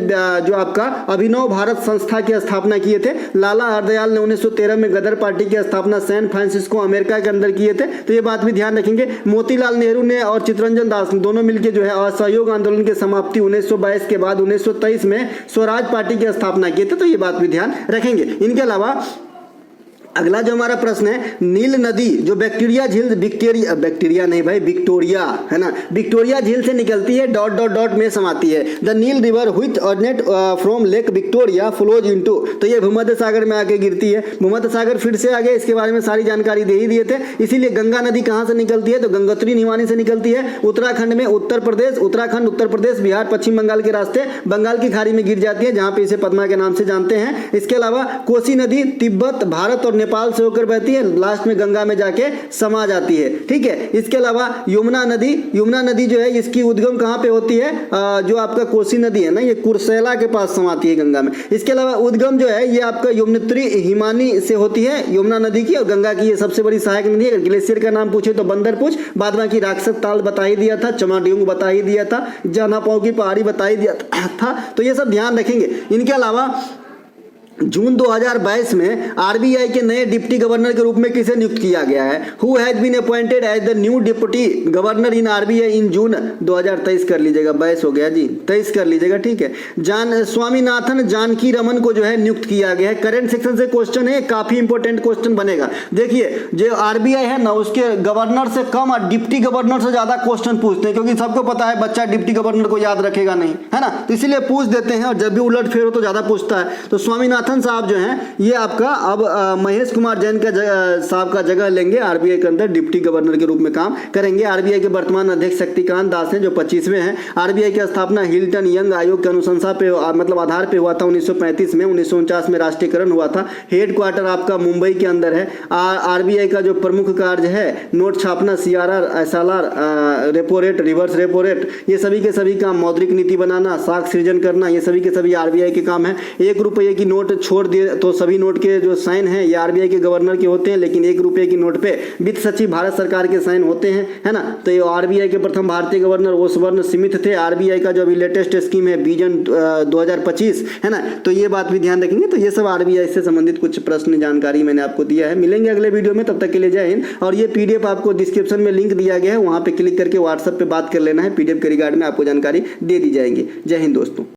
जो आपका अभिनव भारत संस्था की स्थापना किए थे। लाला हरदयाल ने 1913 में गदर पार्टी की स्थापना सैन फ्रांसिस्को अमेरिका के अंदर किए थे, तो ये बात भी ध्यान रखेंगे। मोतीलाल नेहरू ने और चित्तरंजन दास दोनों मिलकर जो है असहयोग आंदोलन की समाप्ति 1922 के बाद 1923 में स्वराज पार्टी की स्थापना की थी, तो ये बात भी ध्यान रखेंगे। इनके अलावा अगला जो हमारा प्रश्न है, नील नदी जो विक्टोरिया झील, विक्टोरिया नहीं भाई, विक्टोरिया, है ना, विक्टोरिया झील से निकलती है, डॉट डॉट डॉट में समाती है। The Nile river which originate from lake Victoria flows into, तो ये भूमध्य सागर में आके गिरती है। भूमध्य सागर फिर से आगे, इसके बारे में सारी जानकारी दे ही दिए थे। इसीलिए गंगा नदी कहाँ से निकलती है? तो गंगोत्री निवानी से निकलती है। उत्तराखंड में उत्तर प्रदेश, उत्तराखंड, उत्तर प्रदेश, बिहार, पश्चिम बंगाल के रास्ते बंगाल की खाड़ी में गिर जाती है, जहाँ पे इसे पद्मा के नाम से जानते हैं। इसके अलावा कोसी नदी तिब्बत, भारत और नेपाल से होकर बहती है, लास्ट में गंगा में जाके समा जाती है, ठीक है। इसके अलावा यमुना नदी जो है इसकी उद्गम कहाँ पे होती है? जो आपका कोसी नदी है ना, ये कुर्सेला के पास समाती है गंगा में। इसके अलावा उद्गम जो है ये आपका यमुनोत्री हिमानी से होती है, यमुना नदी की, और गंगा की ये सबसे बड़ी सहायक नदी है। ग्लेशियर का नाम पूछे तो बंदरपुछ, बाद बाकी राक्षस ताल बता ही दिया था, चमाड्यूंग बता ही दिया था, जनापाव की पहाड़ी बता ही दिया था, तो ये सब ध्यान रखेंगे। इनके अलावा जून 2022 में आरबीआई के नए डिप्टी गवर्नर के रूप में किसे नियुक्त किया गया है? Who has been appointed as the new deputy governor in RBI in June 2023 कर लीजिएगा, 22 हो गया जी, 23 कर लीजिएगा, ठीक है। स्वामीनाथन जानकी रमन को जो है नियुक्त किया गया है। करंट सेक्शन से क्वेश्चन है, काफी इंपॉर्टेंट क्वेश्चन बनेगा। देखिए जो आरबीआई है ना, उसके गवर्नर से कम और डिप्टी गवर्नर से ज्यादा क्वेश्चन पूछते हैं, क्योंकि सबको पता है बच्चा डिप्टी गवर्नर को याद रखेगा नहीं, है ना, तो इसीलिए पूछ देते हैं, और जब भी उलट फेर हो तो ज्यादा पूछता है। तो स्वामीनाथन साहब जो हैं ये आपका अब महेश कुमार जैन का साहब का जगह लेंगे, आरबीआई के अंदर डिप्टी गवर्नर के रूप में काम करेंगे। आरबीआई के वर्तमान अध्यक्ष शक्तिकांत दास हैं जो 25वें हैं। आरबीआई की स्थापना हिल्टन यंग आयोग के अनुशंसा पे मतलब आधार पे हुआ था 1935 में। 1949 में राष्ट्रीयकरण हुआ था। हेडक्वार्टर आपका मुंबई के अंदर है। आरबीआई का जो प्रमुख कार्य है नोट छापना, CRR, SLR, repo rate, reverse repo rate, ये सभी के सभी काम, मौद्रिक नीति बनाना, साख सृजन करना, ये सभी के सभी आरबीआई के काम है। 1 रुपये की नोट छोड़ दिए तो सभी नोट के जो साइन हैं ये आरबीआई के गवर्नर के होते हैं, लेकिन 1 रुपये की नोट पे वित्त सचिव भारत सरकार के साइन होते हैं, है ना। तो ये आरबीआई के प्रथम भारतीय गवर्नर ओसबर्न स्मिथ थे। आरबीआई का जो अभी लेटेस्ट स्कीम है विजन 2025, है ना, तो ये बात भी ध्यान रखेंगे। तो ये सब आरबीआई से संबंधित कुछ प्रश्न जानकारी मैंने आपको दिया है। मिलेंगे अगले वीडियो में, तब तक के लिए जय हिंद। और ये पीडीएफ आपको डिस्क्रिप्शन में लिंक दिया गया है, वहां पे क्लिक करके व्हाट्सएप पे बात कर लेना है। पीडीएफ के रिगार्ड में आपको जानकारी दे दी जाएगी। जय हिंद दोस्तों।